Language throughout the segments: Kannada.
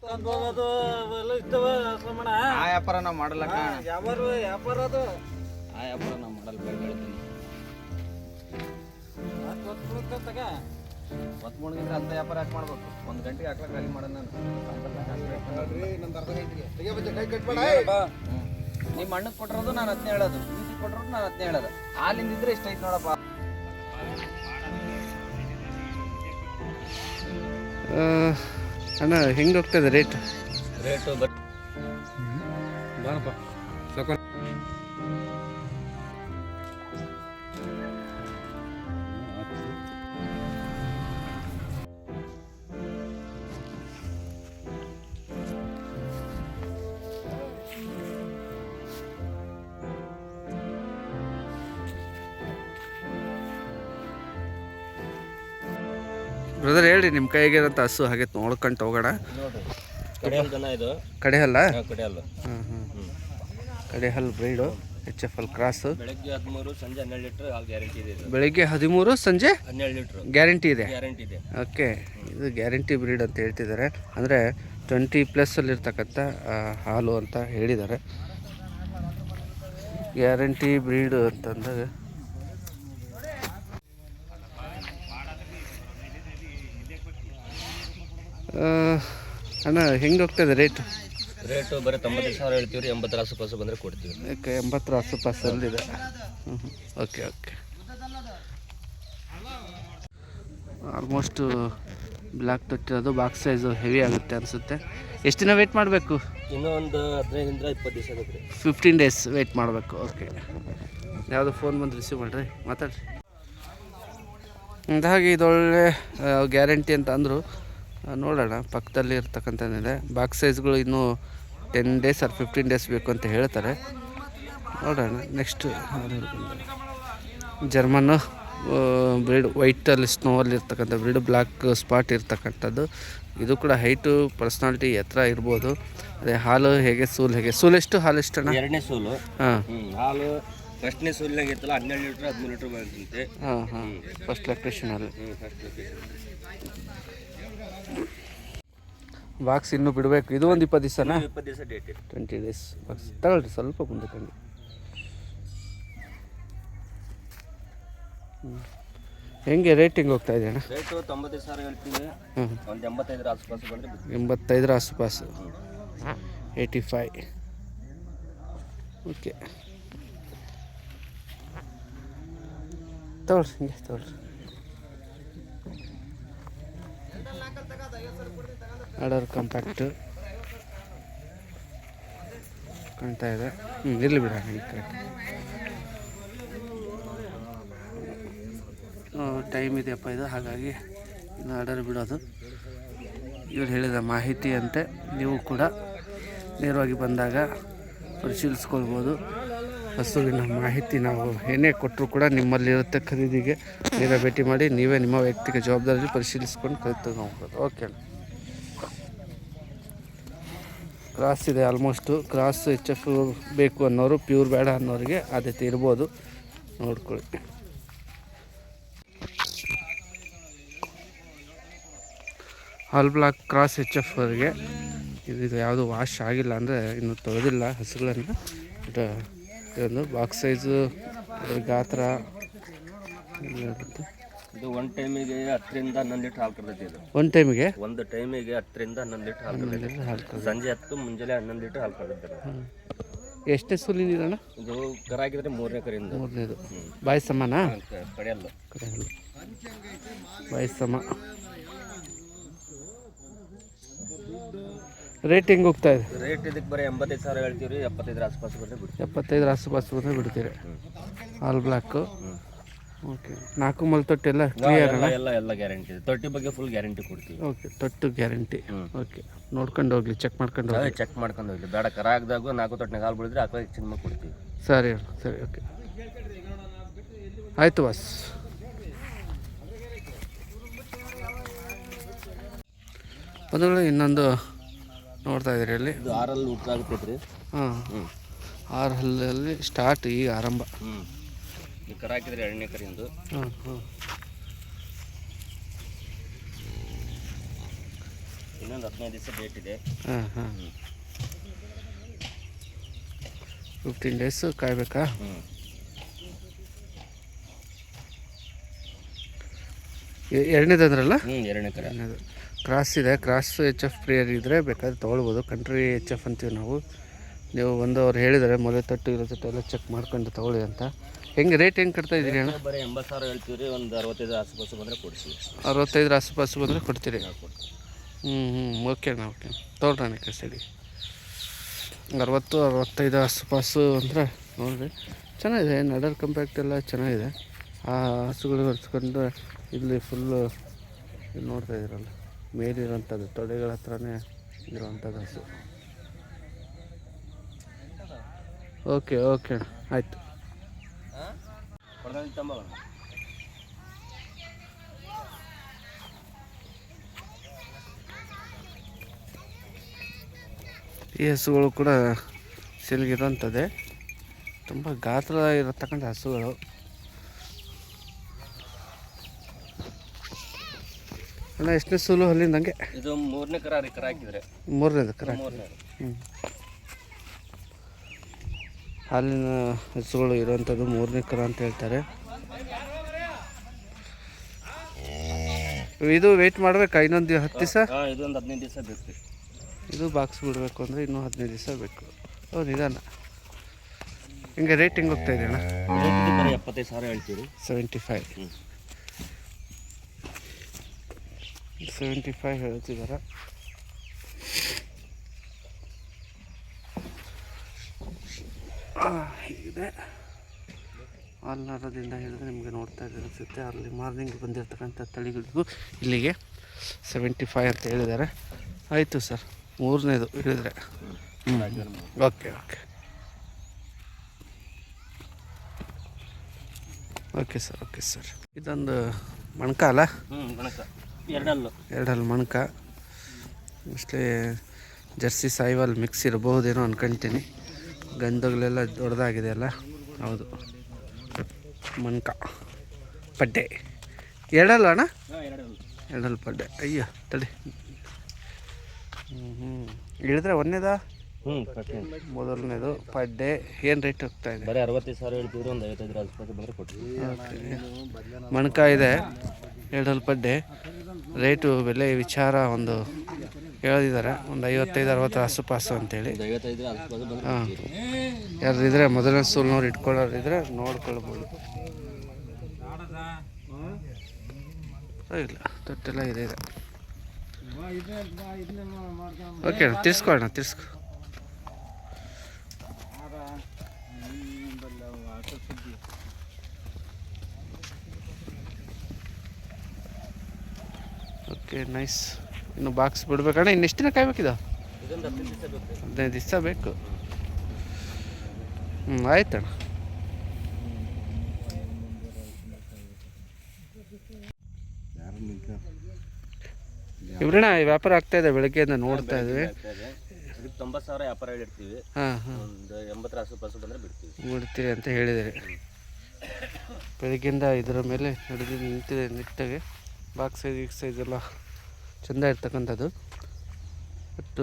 ಹೋಗೋದು ಅವೆಲ್ಲ ಇರ್ತವ ಶ್ರಮಣ. ಆ ವ್ಯಾಪಾರ ನಾವು ಮಾಡಲ್ಲ ಕಣ. ವ್ಯಾಪಾರ ಅದು ಆ ವ್ಯಾಪಾರ ನಾವು ಮಾಡಲ್ಲ ಬೇಡ ಹೇಳ್ತೀನಿ. ಹೊತ್ತು ಮುಳುಗಿದ್ರೆ ಅಂತ ವ್ಯಾಪಾರ ಯಾಕೆ ಮಾಡ್ಬೇಕು? 1 ಗಂಟೆಗೆ ಹಾಕ್ಲಕ್ಕೆ ಖಾಲಿ ಮಾಡೋಣ ನಾನು. ನಿಮ್ಮ ಅಣ್ಣಕ್ಕೆ ಕೊಟ್ಟಿರೋದು ನಾನು ಅದನ್ನೇ ಹೇಳೋದು, ಬೀದಿ ಕೊಟ್ಟಿರೋದು ನಾನು ಅದನ್ನೇ ಹೇಳೋದು. ಹಾಲಿಂದಿದ್ರೆ ಇಷ್ಟ ಐತೆ ನೋಡಪ್ಪ. ಅಣ್ಣ ಹೆಂಗೆ ಹೋಗ್ತದೆ ರೇಟ್? ರೇಟು ಬಾರಪ್ಪ ಬ್ರದರ್ ಹೇಳ್ರಿ, ನಿಮ್ಮ ಕೈಗಿರೋಂಥ ಹಸು ಹಾಗೆ ನೋಡ್ಕೊಂಡು ಹೋಗೋಣ. ಇದು ಕಡೆ ಹಲ್ಲ? ಕಡೆ ಅಲ್ಲ. ಕಡೆ ಹಲ್ಲು ಬ್ರೀಡು HFL ಕ್ರಾಸು. ಬೆಳಗ್ಗೆ 13 ಸಂಜೆ 12 ಲೀಟ್ರ್ ಹಾಲು ಗ್ಯಾರಂಟಿ ಇದೆ. ಬೆಳಿಗ್ಗೆ 13 ಸಂಜೆ 12 ಲೀಟ್ರ್ ಗ್ಯಾರಂಟಿ ಇದೆ. ಗ್ಯಾರಂಟಿ ಇದೆ. ಓಕೆ, ಇದು ಗ್ಯಾರಂಟಿ ಬ್ರೀಡ್ ಅಂತ ಹೇಳ್ತಿದ್ದಾರೆ. ಅಂದರೆ 20+ ಇರ್ತಕ್ಕಂಥ ಹಾಲು ಅಂತ ಹೇಳಿದ್ದಾರೆ. ಗ್ಯಾರಂಟಿ ಬ್ರೀಡ್ ಅಂತಂದಾಗ ಅಣ್ಣ ಹೆಂಗೆ ಹೋಗ್ತದೆ ರೇಟ್? ರೇಟು ಬರೀ 95,000 ಹೇಳ್ತೀವಿ ರೀ. 80 ಆಸುಪಾಸು ಬಂದರೆ ಕೊಡ್ತೀವಿ. ಯಾಕೆ 80 ಆಸುಪಾಸಲ್ಲಿದೆ? Okay okay. ಆಲ್ಮೋಸ್ಟು ಬ್ಲ್ಯಾಕ್ ತೊಟ್ಟಿರೋದು ಬಾಕ್ಸ್ ಸೈಜು ಹೆವಿ ಆಗುತ್ತೆ ಅನಿಸುತ್ತೆ. ಎಷ್ಟು ದಿನ ವೆಯ್ಟ್ ಮಾಡಬೇಕು? ಇನ್ನೂ ಒಂದು 15 20 ದಿವಸ ಆಗುತ್ತೆ. 15 ಡೇಸ್ ವೆಯ್ಟ್ ಮಾಡಬೇಕು. ಓಕೆ, ಯಾವುದೋ ಫೋನ್ ಬಂದು ರಿಸೀವ್ ಮಾಡಿರಿ, ಮಾತಾಡ್ರಿ. ಹಾಗೆ ಇದೊಳ್ಳೆ ಗ್ಯಾರಂಟಿ ಅಂತ ಅಂದರು. ನೋಡೋಣ, ಪಕ್ಕದಲ್ಲಿ ಇರ್ತಕ್ಕಂಥದ್ದಿದೆ. ಬಾಕ್ಸ್ ಸೈಜ್ಗಳು ಇನ್ನೂ 10 ಡೇಸ್ ಆರ್ 15 ಡೇಸ್ ಬೇಕು ಅಂತ ಹೇಳ್ತಾರೆ. ನೋಡೋಣ. ನೆಕ್ಸ್ಟ್ ಜರ್ಮನ್ನು ಬ್ರೀಡ್, ವೈಟಲ್ಲಿ ಸ್ನೋವಲ್ಲಿ ಇರ್ತಕ್ಕಂಥ ಬ್ರೀಡ್, ಬ್ಲ್ಯಾಕ್ ಸ್ಪಾಟ್ ಇರ್ತಕ್ಕಂಥದ್ದು. ಇದು ಕೂಡ ಹೈಟು, ಪರ್ಸ್ನಾಲಿಟಿ ಎತ್ತರ ಇರ್ಬೋದು. ಅದೇ ಹಾಲು ಹೇಗೆ, ಸೂಲು ಹೇಗೆ? ಸೂಲು ಎಷ್ಟು, ಹಾಲು ಎಷ್ಟಣ್ಣ? 2ನೇ ಸೂಲು. ಹಾಂ, ಹಾಲು ಫಸ್ಟ್ನೇ ಸೂಲಿನಾಗ ಇರ್ತಲ್ಲ 12 ಲೀಟ್ರ್ 13 ಲೀಟ್ರ್ ಬರುತ್ತೆ. ಹಾಂ, ಫಸ್ಟ್ ಲ್ಯಾಕ್ಟೇಷನಲ್ಲಿ. ಬಾಕ್ಸ್ ಇನ್ನೂ ಬಿಡಬೇಕು. ಇದು ಒಂದು 20 ದಿವಸನಾ? 20 ದಿವಸ ಡೇಟ್. 20 ಡೇಸ್ ಬಾಕ್ಸ್ ತಗೊಳ್ರಿ, ಸ್ವಲ್ಪ ಮುಂದೆ ಕಂಡು. ಹೆಂಗೆ ರೇಟಿಂಗ್ ಹೋಗ್ತಾ ಇದೆ ಅಣ್ಣ? ರೇಟು 95,000 ಹೇಳ್ತೀವಿ. ಒಂದು 85 ಆಸುಪಾಸು ಬಂದರೆ 85 ಆಸುಪಾಸು. 85. ಓಕೆ, ತಗೊಳ್ರಿ, ಹಿಂಗೆ ತಗೊಳ್ರಿ. ಆರ್ಡರ್ ಕಾಂಪ್ಯಾಕ್ಟ್ ಕಾಣ್ತಾ ಇದೆ. ಇರಲಿ ಬಿಡ, ಕರೆಕ್ಟ್ ಟೈಮ್ ಇದೆಯಪ್ಪ ಇದು. ಹಾಗಾಗಿ ಇನ್ನು ಆರ್ಡರ್ ಬಿಡೋದು. ಇವ್ರು ಹೇಳಿದ ಮಾಹಿತಿಯಂತೆ ನೀವು ಕೂಡ ನೇರವಾಗಿ ಬಂದಾಗ ಪರಿಶೀಲಿಸ್ಕೊಳ್ಬೋದು. ಹಸುವಿನ ಮಾಹಿತಿ ನಾವು ಏನೇ ಕೊಟ್ಟರು ಕೂಡ ನಿಮ್ಮಲ್ಲಿರುತ್ತೆ. ಖರೀದಿಗೆ ನೇರ ಭೇಟಿ ಮಾಡಿ ನೀವೇ ನಿಮ್ಮ ವೈಯಕ್ತಿಕ ಜವಾಬ್ದಾರಿ ಪರಿಶೀಲಿಸ್ಕೊಂಡು ಖರೀದಿ ಹೋಗ್ಬೋದು. ಓಕೆ, ಕ್ರಾಸ್ ಇದೆ. ಆಲ್ಮೋಸ್ಟು ಕ್ರಾಸ್ HF ಬೇಕು ಅನ್ನೋರು, ಪ್ಯೂರ್ ಬೇಡ ಅನ್ನೋರಿಗೆ ಆದ್ಯತೆ ಇರ್ಬೋದು. ನೋಡ್ಕೊಳ್ಳಿ. ಹಾಲ್ ಬ್ಲಾಕ್ ಕ್ರಾಸ್ HF ಅವರಿಗೆ ಇದು ಯಾವುದು ವಾಶ್ ಆಗಿಲ್ಲ, ಅಂದರೆ ಇನ್ನೂ ತೊಳೆದಿಲ್ಲ ಹಸುಗಳನ್ನು. ಇದೊಂದು ಬಾಕ್ಸ್ ಸೈಜು, ಗಾತ್ರ. ಇದು ಒಂದು ಟೈಮಿಗೆ 10 ರಿಂದ 11 ಲೀಟ್ರ್ ಹಾಲು ಕರ್ತೈತಿ. ಇದು ಒಂದು ಟೈಮಿಗೆ 10 ರಿಂದ 11 ಲೀಟ್ರ್ ಹಾಲು ಕರ್ತೈತಿ. ಸಂಜೆ 10 ಮುಂಜಾನೆ 11 ಲೀಟ್ರ್ ಹಾಲು ಕರ್ತೈತಿ. ಎಷ್ಟೇ ಸೂಲಿನಿದಣ್ಣ? ಇದು ಕರ ಆಗಿದ್ರೆ 3ನೇ ಕರಿಂದ. 3ನೇದು. ಬಾಯಿ ಸಮನಾ? ಕಡೆಯಲ್ಲ, ಕಡೆಯಲ್ಲ, ಬಾಯಿ ಸಮ. ರೇಟ್ ಹೆಂಗೆ ಹೋಗ್ತಾ ಇದೆ? ರೇಟ್ ಇದಕ್ಕೆ ಬರೀ 85,000 ಹೇಳ್ತೀವಿ ರೀ. 75 ಆಸುಪಾಸು ಬಂದರೆ ಬಿಡ್ತೀವಿ. 75 ಆಸುಪಾಸು ಬಂದರೆ ಬಿಡ್ತೀರಿ. ಹಾಲ್ ಬ್ಲ್ಯಾಕು. ಓಕೆ, 4 ಮಲ್ ತೊಟ್ಟಿ ಎಲ್ಲ ಕ್ಲಿಯರ್ ಅಲ್ಲ? ಎಲ್ಲ ಗ್ಯಾರಂಟಿ ಇದೆ. ತೊಟ್ಟಿ ಬಗ್ಗೆ ಫುಲ್ ಗ್ಯಾರಂಟಿ ಕೊಡ್ತೀವಿ. ಓಕೆ, ತೊಟ್ಟು ಗ್ಯಾರಂಟಿ. ಓಕೆ, ನೋಡ್ಕೊಂಡು ಹೋಗ್ಲಿ, ಚೆಕ್ ಮಾಡ್ಕೊಂಡು ಹೋಗಿ. ಚೆಕ್ ಮಾಡ್ಕೊಂಡು ಹೋಗ್ಲಿ. ಬೇಡ ಕರ ಆಗದಾಗ 4 ತೊಟ್ಟಿನಾಗ ಹಾಲು ಬಿಡಿದ್ರೆ ಅಥವಾ ಎಕ್ಸ್ಚೇಂಜ್ ಮಾಡಿ ಕೊಡ್ತೀವಿ. ಸರಿ ಸರಿ, ಓಕೆ, ಆಯಿತು ಬಾಸ್. ಬಂಧುಗಳು, ಇನ್ನೊಂದು ನೋಡ್ತಾ ಇದ್ದೀರಿ ಅಲ್ಲಿ. ಇದು 6 ಹುಟ್ಟಾಗ್ತೈತೆ ರೀ. ಹಾಂ, 6 ಹಲ್ಲಲ್ಲಿ ಸ್ಟಾರ್ಟ್ ಈಗ ಆರಂಭ. ಈ ಕರ ಹಾಕಿದ್ರೆ 2ನೇ ಕರಿಂದು. ಇನ್ನೂ ಇನ್ನೊಂದು 15 ದಿವಸ ಡೇಟ್ ಇದೆ. ಹಾಂ ಹಾಂ 15 ಡೇಸ್ ಕಾಯ್ಬೇಕಾ? ಎರಡನೇದು ಅಂದ್ರಲ್ಲ? ಎರಡನೇ ಕರ ಕ್ರಾಸ್ ಇದೆ. ಕ್ರಾಸ್ ಎಚ್ ಎಫ್ ಪ್ರಿಯರ್ ಇದ್ದರೆ ಬೇಕಾದ್ರೆ ತೊಗೊಳ್ಬೋದು. ಕಂಟ್ರಿ ಎಚ್ ಎಫ್ ಅಂತೀವಿ ನಾವು. ನೀವು ಒಂದು ಅವ್ರು ಹೇಳಿದರೆ ಮೊಲೆ ತಟ್ಟು ಇರೋ ತಟ್ಟು ಎಲ್ಲ ಚೆಕ್ ಮಾಡ್ಕೊಂಡು ತೊಗೊಳ್ಳಿ ಅಂತ. ಹೆಂಗೆ ರೇಟ್ ಹೆಂಗೆ ಕಟ್ತಾ ಇದ್ದೀರಿ ಅಣ್ಣ? ಬರೀ 80,000 ಹೇಳ್ತೀವಿ ರೀ. ಒಂದು 65 ಆಸುಪಾಸು ಬಂದರೆ ಕೊಡ್ತೀವಿ. 65 ಆಸುಪಾಸು ಬಂದರೆ ಕೊಡ್ತೀರಿ? ಓಕೆ ಅಣ್ಣ, ಓಕೆ ತೊಗೊಳ್ರಿ ಅಣ್ಣ ಕಸಡಿ. 60-65 ಆಸುಪಾಸು ಅಂದರೆ ನೋಡಿರಿ ಚೆನ್ನಾಗಿದೆ. ನಡರ್ ಕಂಪ್ಯಾಕ್ಟ್ ಎಲ್ಲ ಚೆನ್ನಾಗಿದೆ. ಆ ಹಸುಗಳು ಹೊರಿಸ್ಕೊಂಡು ಇಲ್ಲಿ ಫುಲ್ಲು ಇಲ್ಲಿ ನೋಡ್ತಾ ಇದ್ದೀರಲ್ಲ ಮೇಲಿರೋಂಥದ್ದು ತೊಡೆಗಳ ಹತ್ರನೇ ಇರೋವಂಥದ್ದು ಹಸು. ಓಕೆ ಓಕೆ ಅಣ್ಣ, ಆಯಿತು. ಈ ಹಸುಗಳು ಕೂಡ ಸೇಲ್ಗಿರೋಂಥದ್ದೇ. ತುಂಬ ಗಾತ್ರ ಇರತಕ್ಕಂಥ ಹಸುಗಳು. ಅಣ್ಣ ಎಷ್ಟನೇ ಸೂಲು ಅಲ್ಲಿಂದಂಗೆ? ಇದು 3ನೇ ಕರ ರೀ. ಕರ ಹಾಕಿದ್ರೆ 3ನೇದು ಕರ. 3ನೇ. ಹಾಲಿನ ಹಸುಗಳು ಇರೋವಂಥದ್ದು 3ನೇ ಕರ ಅಂತ ಹೇಳ್ತಾರೆ. ಇದು ವೆಯ್ಟ್ ಮಾಡಬೇಕಾ ಇನ್ನೊಂದು 10 ದಿವಸ? ಇದೊಂದು 15 ದಿವಸ ಬೇಕು. ಇದು ಬಾಕ್ಸ್ ಬಿಡಬೇಕು ಅಂದರೆ ಇನ್ನೂ 15 ದಿವಸ ಬೇಕು. ನಿಧಾನ. ಹಿಂಗೆ ರೇಟ್ ಹೆಂಗೆ ಹೋಗ್ತಾ ಇದೆ ಅಣ್ಣ? ಬರೀ 75,000 ಹೇಳ್ತೀವಿ. 75 ಹೇಳ್ತಿದ್ದಾರೆ. ಹೀಗಿದೆ. ಹಾಲ್ನರದಿಂದ ಹೇಳಿದ್ರೆ ನಿಮಗೆ ನೋಡ್ತಾ ಇದ್ದಾರೆ ಅನಿಸುತ್ತೆ. ಅಲ್ಲಿ ಮಾರ್ನಿಂಗ್ ಬಂದಿರತಕ್ಕಂಥ ತಳಿಗಳಿಗೂ ಇಲ್ಲಿಗೆ 75 ಅಂತ ಹೇಳಿದ್ದಾರೆ. ಆಯಿತು ಸರ್, 3ನೇದು ಹೇಳಿದರೆ. Okay okay okay sir, okay sir. ಇದೊಂದು ಮಣ್ಕ ಅಲ್ಲ? ಎರಡಲ್ಲಿ ಮಣ್ಕ. ಮೋಸ್ಟ್ಲಿ ಜರ್ಸಿ ಸಾಯಿವಾಲ್ ಮಿಕ್ಸ್ ಇರಬಹುದೇನೋ ಅನ್ಕೊಳ್ತೀನಿ. ಗಂಧಗಳೆಲ್ಲ ದೊಡ್ಡದಾಗಿದೆ ಅಲ್ಲ? ಹೌದು, ಮಣ್ಕ ಪಡ್ಡೆ. ಎರಡಲ್ಲ ಅಣ್ಣ? ಎರಡಲ್ಲಿ ಪಡ್ಡೆ. ಅಯ್ಯೋ ತಡಿ. ಇಳಿದ್ರೆ ಒಂದೇದಾ? ಮೊದಲನೇದು ಪಡ್ಡೆ. ಏನು ರೇಟ್ ಹೋಗ್ತಾ ಇದೆ? ಬರೀ 65,000 ಹೇಳ್ತೀವಿ. ಒಂದು 55 ಆಸುಪಾಸು ಬಂದರೆ ಕೊಡ್ತೀವಿ. ಮಣ್ಕ ಇದೆ, ಎರಡಲ್ಲಿ ಪಡ್ಡೆ. ರೇಟು ಬೆಲೆ ವಿಚಾರ ಒಂದು ಹೇಳಿದ್ದಾರೆ, ಒಂದು 55-60 ಆಸುಪಾಸು ಅಂತೇಳಿ. 55 ಆಸುಪಾಸು ಬಂದರೆ. ಹಾಂ, ಯಾರಿದ್ರೆ ಮೊದಲನೇ ಸೂಲ್ನವ್ರು ಇಟ್ಕೊಳ್ಳೋರಿದ್ರೆ ನೋಡ್ಕೊಳ್ಬೋದು. ಇಲ್ಲ ತೊಟ್ಟೆಲ್ಲ ಇದೆ. ಓಕೆ ಅಣ್ಣ, ತಿರ್ಸ್ಕೊಳ್ಳೋಣ, ತಿರ್ಸ್ಕೊ. Okay nice. ಇನ್ನು ಬಾಕ್ಸ್ ಬಿಡ್ಬೇಕಣ್ಣ? ಇನ್ನೆಷ್ಟು ದಿನ ಕಾಯ್ಬೇಕಿದ? 15 ದಿವಸ ಬೇಕು. ಆಯ್ತಣ್ಣ. ಇವ್ರಣ್ಣ ವ್ಯಾಪಾರ ಆಗ್ತಾ ಇದೆ. ಬೆಳಗ್ಗೆಯಿಂದ ನೋಡ್ತಾ ಇದ್ವಿ. 90,000 ವ್ಯಾಪಾರ ಹೇಳಿರ್ತೀವಿ. ಹಾಂ ಹಾಂ, ಒಂದು 80 ಆಸುಪಾಸು ಬಂದರೆ ಬಿಡ್ತೀರಿ ಅಂತ ಹೇಳಿದಿರಿ. ಬೆಳಗ್ಗೆಯಿಂದ ಇದರ ಮೇಲೆ ನಡೆದು ನಿಂತಿದೆ ನಿಟ್ಟಾಗೆ. ಬಾಕ್ಸ್ ಸೈಜ್ ಎಲ್ಲ ಚೆಂದ ಇರ್ತಕ್ಕಂಥದ್ದು. ಬಟ್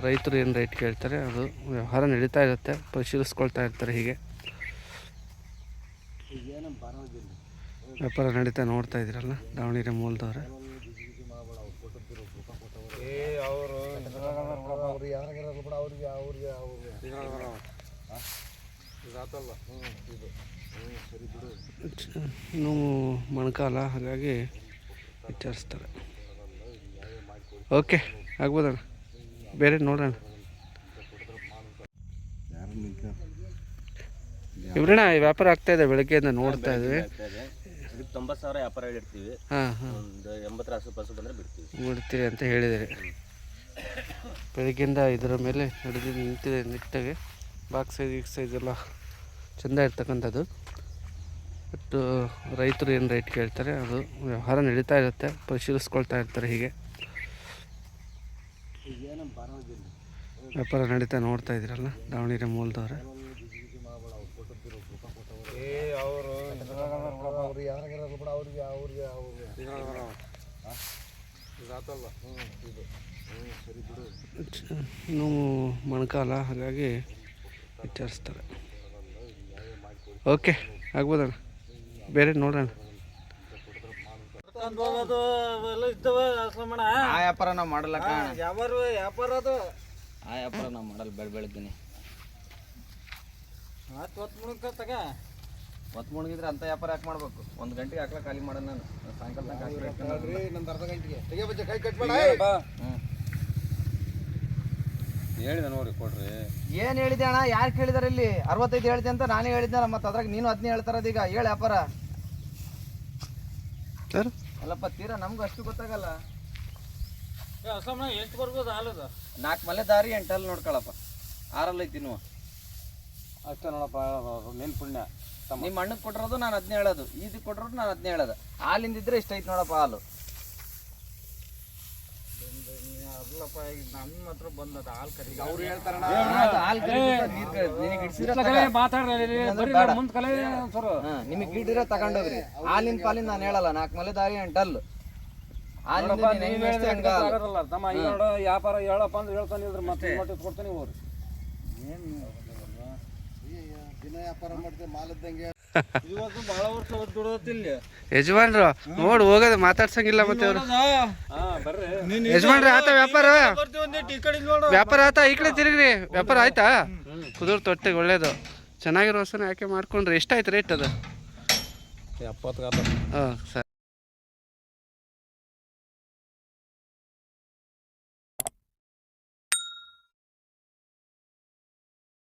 ರೈತರು ಏನು ರೇಟ್ ಕೇಳ್ತಾರೆ ಅದು ವ್ಯವಹಾರ ನಡೀತಾ ಇರುತ್ತೆ. ಪರಿಶೀಲಿಸ್ಕೊಳ್ತಾ ಇರ್ತಾರೆ. ಹೀಗೆ ವ್ಯಾಪಾರ ನಡೀತಾ ನೋಡ್ತಾ ಇದ್ದೀರಲ್ಲ, ದಾವಣಗೆರೆ ಮೂಲದವ್ರೆ. ಇನ್ನೂ ಮೊಣಕಾಲ, ಹಾಗಾಗಿ ವಿಚಾರಿಸ್ತಾರೆ. ಓಕೆ ಆಗ್ಬೋದಣ್ಣ, ಬೇರೆ ನೋಡೋಣ. ಇವ್ರಣ್ಣ ವ್ಯಾಪಾರ ಆಗ್ತಾ ಇದೆ. ಬೆಳಗ್ಗೆಯಿಂದ ನೋಡ್ತಾ ಇದ್ವಿ. 90,000 ವ್ಯಾಪಾರ ಹೇಳಿರ್ತೀವಿ. ಹಾಂ ಹಾಂ, ಒಂದು 80 ಆಸುಪಾಸು ಬಂದರೆ ಬಿಡ್ತೀರಿ ಅಂತ ಹೇಳಿದಿರಿ. ಬೆಳಗ್ಗೆಯಿಂದ ಇದರ ಮೇಲೆ ನಡೆದು ನಿಂತಿದೆ ನಿಟ್ಟಾಗೆ. ಬಾಕ್ಸ್ ಸೈಜ್ ಎಲ್ಲ ಚೆಂದ ಇರ್ತಕ್ಕಂಥದ್ದು. ಬಟ್ ರೈತರು ಏನು ರೇಟ್ ಕೇಳ್ತಾರೆ ಅದು ವ್ಯವಹಾರ ನಡೀತಾ ಇರುತ್ತೆ. ಪರಿಶೀಲಿಸ್ಕೊಳ್ತಾ ಇರ್ತಾರೆ. ಹೀಗೆ ವ್ಯಾಪಾರ ನಡೀತಾ ನೋಡ್ತಾ ಇದ್ದೀರಲ್ಲ, ದಾವಣಗೆರೆ ಮೂಲದವ್ರೆ. ಇನ್ನು ನೋವು ಮೊಣಕಾಲ, ಹಾಗಾಗಿ ವಿಚಾರಿಸ್ತಾರೆ. ಓಕೆ, ಆಗ್ಬೋದಣ್ಣ. ಬೇರೆ ನೋಡೋಣ. ತಂದು ಹೋಗೋದು ಅವೆಲ್ಲ ಇರ್ತವ ಲಕ್ಷ್ಮಣ. ಆ ವ್ಯಾಪಾರ ನಾವು ಮಾಡಲ್ಲ ಕಣ. ವ್ಯಾಪಾರ ಅದು ಆ ವ್ಯಾಪಾರ ನಾವು ಮಾಡಲ್ಲ. ಬೆಳಗ್ಗಿನಿ ಹೊತ್ತು ಮುಳುಕ ತಗ ಹೊತ್ತು ಮುಳುಗಿದ್ರೆ ಅಂತ ವ್ಯಾಪಾರ ಯಾಕೆ ಮಾಡ್ಬೇಕು? 1 ಗಂಟೆಗೆ ಹಾಕ್ಲಾ ಖಾಲಿ ಮಾಡೋಣ. ನಾನು ಸಾಯಂಕಾಲ ತನಕ ನಂದು ಅರ್ಧ ಗಂಟೆಗೆ ತೆಗೆ ಬಜ್ಜೆ ಕೈ ಕಟ್ ಹೇಳಿದೆ ನೋಡಿ ಕೊಡ್ರಿ. ಏನು ಹೇಳಿದೆ ಅಣ್ಣ? ಯಾರು ಕೇಳಿದಾರೆ ಇಲ್ಲಿ? 65 ಹೇಳಿದೆ ಅಂತ ನಾನೇ ಹೇಳಿದ್ದೆ. ಮತ್ತೆ ಅದ್ರಾಗ ನೀನು 10 ಹೇಳ್ತಾರದು. ಈಗ ಹೇಳಿ ವ್ಯಾಪಾರ ಸರ್ ಅಲ್ಲಪ್ಪ, ತೀರಾ ನಮ್ಗೂ ಅಷ್ಟು ಗೊತ್ತಾಗಲ್ಲ. ಲಕ್ಷ್ಮಣ ಎಷ್ಟು ಬರ್ಬೋದು ಹಾಲದ? 4 ಮಲೆ ದಾರಿ 8 ಅಲ್ಲಿ ನೋಡ್ಕೊಳಪ್ಪ. 6 ಐತಿ ನೀವು ಅಷ್ಟೇ ನೋಡಪ್ಪ, ನಿನ್ನ ಪುಣ್ಯ. ನಿಮ್ಮ ಅಣ್ಣಗೆ ಕೊಟ್ಟಿರೋದು ನಾನು 10 ಹೇಳೋದು, ಇದಕ್ಕೆ ಕೊಟ್ಟಿರೋದು ನಾನು 10 ಹೇಳೋದು. ಹಾಲಿಂದಿದ್ರೆ ಇಷ್ಟ ಐತಿ ನೋಡಪ್ಪ ಹಾಲು. ಅಲ್ಲಪ್ಪ ಈಗ ನನ್ನ ಹತ್ರ ಬಂದದ ಹಾಲು ಕರಿ ಅವ್ರು ಹೇಳ್ತಾರಣ. ಹಾಲು ನೀರು ನಿನಗೆ ನಿಮಗೆ ಗಿಡಿರ ತಗೊಂಡೋಗ್ರಿ. ಹಾಲಿನ ಪಾಲಿನ ನಾನು ಹೇಳಲ್ಲ. 4 ಮಲೆ ದಾರಿ 8 ಅಲ್ಲು ತಮ್ಮ ಈಗ ನೋಡ ವ್ಯಾಪಾರ ಹೇಳಪ್ಪ ಅಂದ್ರೆ ಹೇಳ್ತಾನೆ ಇದ್ರ ಮತ್ತೆ ಕೊಡ್ತಾನೆ ಹೋಗ್ರಿ. ದಿನ ವ್ಯಾಪಾರ ಮಾಡ್ತೇವೆ ಮಾಲದ್ದಂಗೆ. ಇವತ್ತು ಬಹಳ ವರ್ಷ ದುಡೋತಿಲ್ಲ ಯಜಮಾನ್ರು. ನೋಡಿ ಹೋಗೋದು ಮಾತಾಡ್ಸಂಗಿಲ್ಲ ಮತ್ತೆ ಅವರು. ಯಜಮಾನ್ರಿ ಆತ ವ್ಯಾಪಾರ? ವ್ಯಾಪಾರ ಆತ? ಈ ಕಡೆ ತಿರುಗ್ರಿ. ವ್ಯಾಪಾರ ಆಯ್ತಾ? ಕುದುರ್ ತೊಟ್ಟೆಗೆ ಒಳ್ಳೇದು, ಚೆನ್ನಾಗಿರೋ ಹೊಸನ ಯಾಕೆ ಮಾಡ್ಕೊಂಡ್ರಿ. ಎಷ್ಟಾಯ್ತು ರೇಟ್ ಅದು? 70. ಹಾಂ ಸರ್.